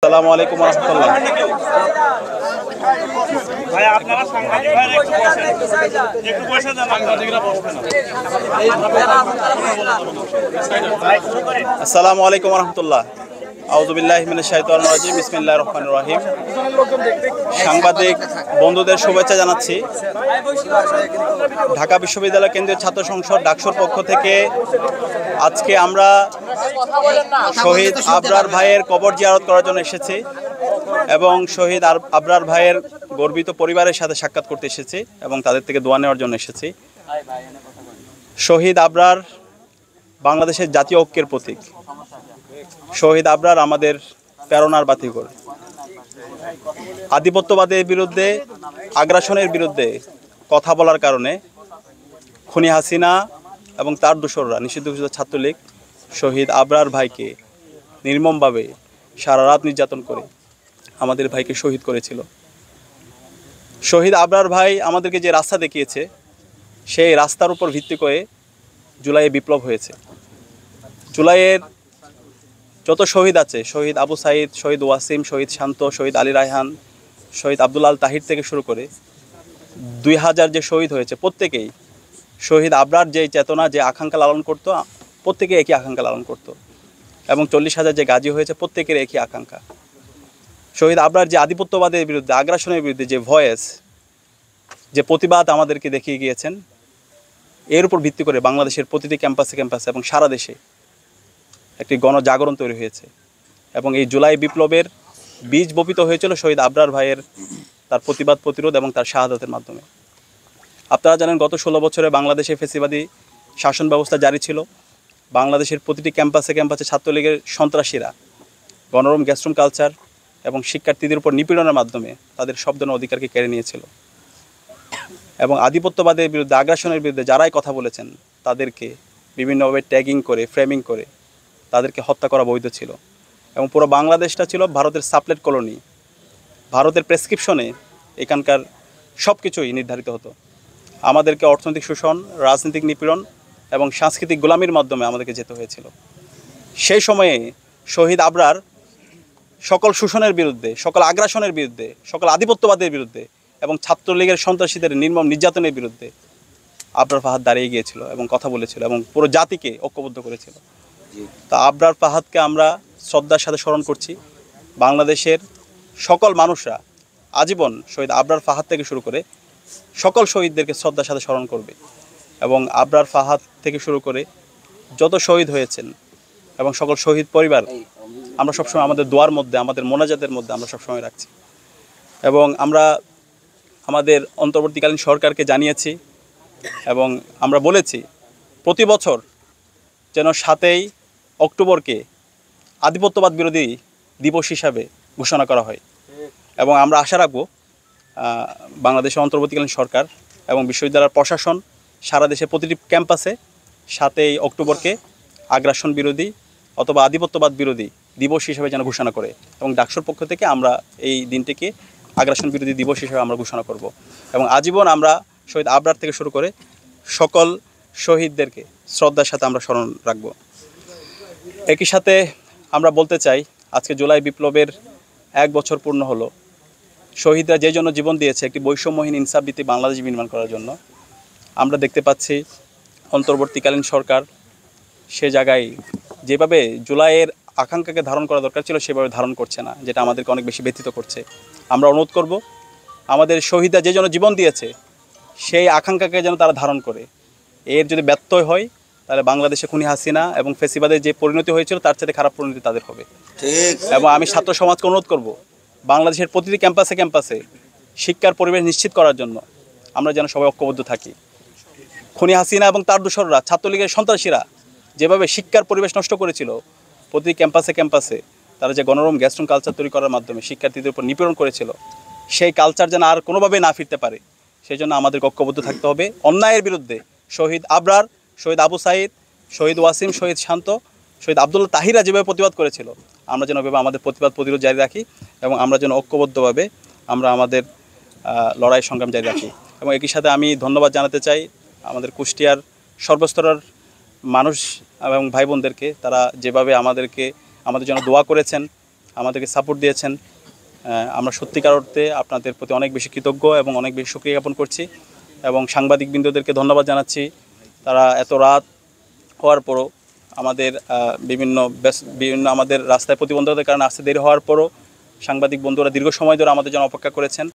আসসালামু আলাইকুম ওয়া রাহমাতুল্লাহ। ভাই আপনারা সাংবাদিক ভাই একটু বসে যান, সাংবাদিকরা বসবে না। আসসালামু আলাইকুম ওয়া রাহমাতুল্লাহ। আউযু বিল্লাহি মিনাশ শাইতানির রাজিম। বিসমিল্লাহির রহমানির রহিম। সাংবাদিক বন্ধুদের শুভেচ্ছা জানাচ্ছি। ঢাকা বিশ্ববিদ্যালয় কেন্দ্রীয় ছাত্র সংসদ ডাকসুর পক্ষ থেকে আজকে আমরা শহীদ আবরার ভাইয়ের কবর জিয়ারত করার জন্য এসেছি এবং শহীদ আবরার ভাইয়ের গর্বিত পরিবারের সাথে সাক্ষাৎ করতে এসেছি এবং তাদের থেকে দোয়া নেওয়ার জন্য এসেছি। শহীদ আবরার বাংলাদেশের জাতীয় ঐক্যের প্রতীক। শহীদ আবরার আমাদের প্রেরণার বাতিঘর। আধিপত্যবাদের বিরুদ্ধে, আগ্রাসনের বিরুদ্ধে কথা বলার কারণে খুনি হাসিনা এবং তার দোসররা, নিষিদ্ধ ঘোষিত ছাত্রলীগ শহীদ আবরার ভাইকে নির্মমভাবে সারা রাত নির্যাতন করে আমাদের ভাইকে শহীদ করেছিল। শহীদ আবরার ভাই আমাদেরকে যে রাস্তা দেখিয়েছে, সেই রাস্তার উপর ভিত্তি করে জুলাইয়ে বিপ্লব হয়েছে। জুলাইয়ের যত শহীদ আছে, শহীদ আবু সাইদ, শহীদ ওয়াসিম, শহীদ শান্ত, শহীদ আলী রায়হান, শহীদ আব্দুল আল তাহির থেকে শুরু করে 2000 যে শহীদ হয়েছে, প্রত্যেকেই শহীদ আবরার যে চেতনা, যে আকাঙ্ক্ষা লালন করতো, প্রত্যেকে একই আকাঙ্ক্ষা লালন করতো। এবং 40,000 যে গাজী হয়েছে, প্রত্যেকের একই আকাঙ্ক্ষা। শহীদ আবরার যে আধিপত্যবাদের বিরুদ্ধে, আগ্রাসনের বিরুদ্ধে যে ভয়েস, যে প্রতিবাদ আমাদেরকে দেখিয়ে গিয়েছেন, এর উপর ভিত্তি করে বাংলাদেশের প্রতিটি ক্যাম্পাসে ক্যাম্পাসে এবং সারা দেশে একটি গণজাগরণ তৈরি হয়েছে। এবং এই জুলাই বিপ্লবের বীজ বপিত হয়েছিল শহীদ আবরার ভাইয়ের তার প্রতিবাদ, প্রতিরোধ এবং তার শাহাদাতের মাধ্যমে। আপনারা জানেন, গত 16 বছরে বাংলাদেশে ফ্যাসিবাদী শাসন ব্যবস্থা জারি ছিল। বাংলাদেশের প্রতিটি ক্যাম্পাসে ক্যাম্পাসে ছাত্রলীগের সন্ত্রাসীরা গণরুম, গ্যাস্ট্রুম কালচার এবং শিক্ষার্থীদের উপর নিপীড়নের মাধ্যমে তাদের সব ধরনের অধিকারকে কেড়ে নিয়েছিল। এবং আধিপত্যবাদের বিরুদ্ধে, আগ্রাসনের বিরুদ্ধে যারাই কথা বলেছেন, তাদেরকে বিভিন্নভাবে ট্যাগিং করে, ফ্রেমিং করে তাদেরকে হত্যা করা বৈধ ছিল। এবং পুরো বাংলাদেশটা ছিল ভারতের সাপ্লেট কলোনি। ভারতের প্রেসক্রিপশনে এখানকার সব কিছুই নির্ধারিত হতো। আমাদেরকে অর্থনৈতিক শোষণ, রাজনৈতিক নিপীড়ন এবং সাংস্কৃতিক গোলামির মাধ্যমে আমাদেরকে যেতে হয়েছিল। সেই সময়ে শহীদ আবরার সকল শোষণের বিরুদ্ধে, সকল আগ্রাসনের বিরুদ্ধে, সকল আধিপত্যবাদের বিরুদ্ধে এবং ছাত্রলীগের সন্ত্রাসীদের নির্মম নির্যাতনের বিরুদ্ধে আবরার ফাহাদ দাঁড়িয়ে গিয়েছিল এবং কথা বলেছিল এবং পুরো জাতিকে ঐক্যবদ্ধ করেছিল। তা আবরার ফাহাদকে আমরা শ্রদ্ধার সাথে স্মরণ করছি। বাংলাদেশের সকল মানুষরা আজীবন শহীদ আবরার ফাহাদ থেকে শুরু করে সকল শহীদদেরকে শ্রদ্ধার সাথে স্মরণ করবে। এবং আবরার ফাহাদ থেকে শুরু করে যত শহীদ হয়েছেন এবং সকল শহীদ পরিবার আমরা সবসময় আমাদের দোয়ার মধ্যে, আমাদের মোনাজাতের মধ্যে আমরা সবসময় রাখছি। এবং আমরা আমাদের অন্তর্বর্তীকালীন সরকারকে জানিয়েছি এবং আমরা বলেছি প্রতি বছর যেন 7ই অক্টোবরকে আধিপত্যবাদ বিরোধী দিবস হিসাবে ঘোষণা করা হয়। এবং আমরা আশা রাখব বাংলাদেশের অন্তর্বর্তীকালীন সরকার এবং বিশ্ববিদ্যালয়ের প্রশাসন সারা দেশে প্রতিটি ক্যাম্পাসে 7ই অক্টোবরকে আগ্রাসন বিরোধী অথবা আধিপত্যবাদ বিরোধী দিবস হিসেবে যেন ঘোষণা করে। এবং ডাকসুর পক্ষ থেকে আমরা এই দিনটিকে আগ্রাসন বিরোধী দিবস হিসেবে আমরা ঘোষণা করব। এবং আজীবন আমরা শহীদ আবরার থেকে শুরু করে সকল শহীদদেরকে শ্রদ্ধার সাথে আমরা স্মরণ রাখব। একই সাথে আমরা বলতে চাই, আজকে জুলাই বিপ্লবের 1 বছর পূর্ণ হলো। শহীদরা যে জন্য জীবন দিয়েছে একটি বৈষম্যহীন ইনসাফভিত্তিক বাংলাদেশ নির্মাণ করার জন্য। আমরা দেখতে পাচ্ছি অন্তর্বর্তীকালীন সরকার সে জায়গায় যেভাবে জুলাইয়ের আকাঙ্ক্ষাকে ধারণ করা দরকার ছিল সেভাবে ধারণ করছে না, যেটা আমাদেরকে অনেক বেশি ব্যথিত করছে। আমরা অনুরোধ করব আমাদের শহীদরা যে জন্য জীবন দিয়েছে সেই আকাঙ্ক্ষাকে যেন তারা ধারণ করে। এর যদি ব্যত্যয় হয় তাহলে বাংলাদেশে খুনি হাসিনা এবং ফ্যাসিবাদের যে পরিণতি হয়েছিল তার সাথে খারাপ পরিণতি তাদের হবে। এবং আমি ছাত্র সমাজকে অনুরোধ করব বাংলাদেশের প্রতিটি ক্যাম্পাসে ক্যাম্পাসে শিক্ষার পরিবেশ নিশ্চিত করার জন্য আমরা যেন সবাই ঐক্যবদ্ধ থাকি। খুনি হাসিনা এবং তার দোসররা, ছাত্রলীগের সন্ত্রাসীরা যেভাবে শিক্ষার পরিবেশ নষ্ট করেছিল, প্রতিটি ক্যাম্পাসে ক্যাম্পাসে তারা যে গণরুম, গ্যাস্ট্রুম কালচার তৈরি করার মাধ্যমে শিক্ষার্থীদের উপর নিপীড়ন করেছিল, সেই কালচার যেন আর কোনোভাবেই না ফিরতে পারে, সেই জন্য আমাদের ঐক্যবদ্ধ থাকতে হবে। অন্যায়ের বিরুদ্ধে শহীদ আবরার, শহীদ আবু সাইদ, শহীদ ওয়াসিম, শহীদ শান্ত, শহীদ আব্দুল তাহিরা যেভাবে প্রতিবাদ করেছিল, আমরা যেন ওইভাবে আমাদের প্রতিবাদ প্রতিরোধ জারি রাখি এবং আমরা যেন ঐক্যবদ্ধভাবে আমরা আমাদের লড়াই সংগ্রাম জারি রাখি। এবং একই সাথে আমি ধন্যবাদ জানাতে চাই আমাদের কুষ্টিয়ার সর্বস্তরের মানুষ এবং ভাই বোনদেরকে, তারা যেভাবে আমাদের জন্য দোয়া করেছেন, আমাদেরকে সাপোর্ট দিয়েছেন। আমরা সত্যিকার অর্থে আপনাদের প্রতি অনেক বেশি কৃতজ্ঞ এবং অনেক বেশি শুকরিয়া জ্ঞাপন করছি এবং সাংবাদিকবৃন্দদেরকে ধন্যবাদ জানাচ্ছি। তারা এত রাত হওয়ার পরও আমাদের বিভিন্ন আমাদের রাস্তায় প্রতিবন্ধকতার কারণে আসতে দেরি হওয়ার পরও সাংবাদিক বন্ধুরা দীর্ঘ সময় ধরে আমাদের জন্য অপেক্ষা করেছেন।